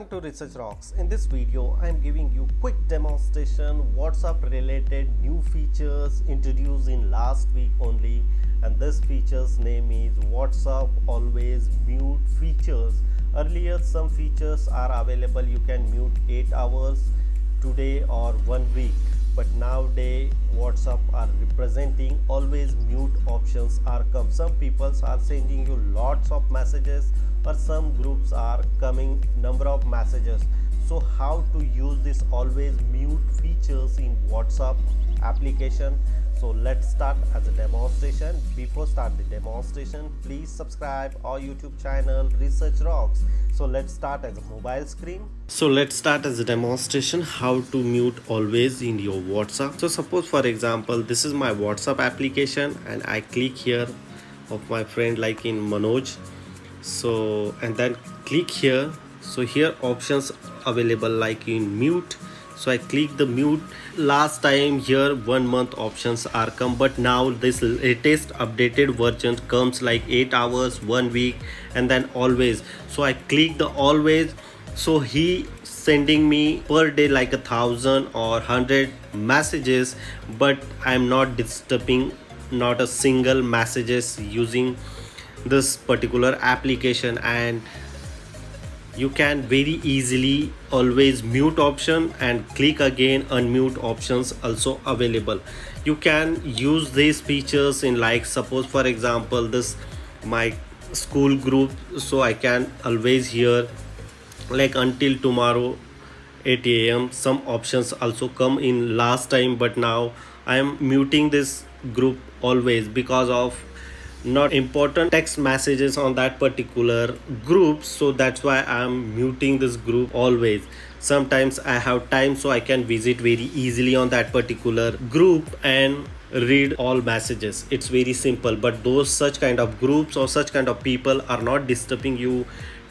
To Research Rocks. In this video I am giving you quick demonstration WhatsApp related new features introduced in last week only, and this feature's name is WhatsApp always mute features. Earlier some features are available, you can mute 8 hours today or 1 week, but nowadays WhatsApp are representing always mute options are come. Some people are sending you lots of messages, or some groups are coming number of messages. So how to use this always mute features in WhatsApp application? So let's start as a demonstration. Before start the demonstration, please subscribe our YouTube channel Research Rocks. So let's start as a mobile screen. So let's start as a demonstration how to mute always in your WhatsApp. So suppose for example this is my WhatsApp application and I click here of my friend like in Manoj, so and then click here. So here options available like in mute, so I click the mute. Last time here 1 month options are come, but now this latest updated version comes like 8 hours, 1 week, and then always. So I click the always, so he sending me per day like 1,000 or 100 messages, but I'm not disturbing not a single messages using this particular application. And you can very easily always mute option and click again unmute options also available. You can use these features in like suppose for example this my school group, so I can always hear like until tomorrow 8 a.m. some options also come in last time, but now I am muting this group always because of not important text messages on that particular group. So that's why I'm muting this group always. Sometimes I have time, so I can visit very easily on that particular group and read all messages. It's very simple, but those such kind of groups or such kind of people are not disturbing you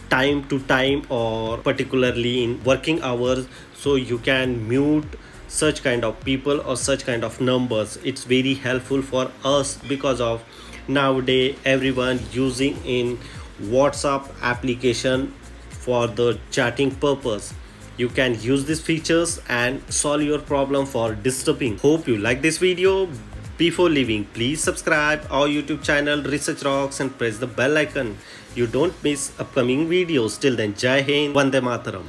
time to time or particularly in working hours, so you can mute such kind of people or such kind of numbers. It's very helpful for us because of nowadays everyone using in WhatsApp application for the chatting purpose. You can use these features and solve your problem for disturbing. Hope you like this video. Before leaving, please subscribe our YouTube channel Research Rocks and press the bell icon. You don't miss upcoming videos. Till then, Jai Hind, Vande Mataram.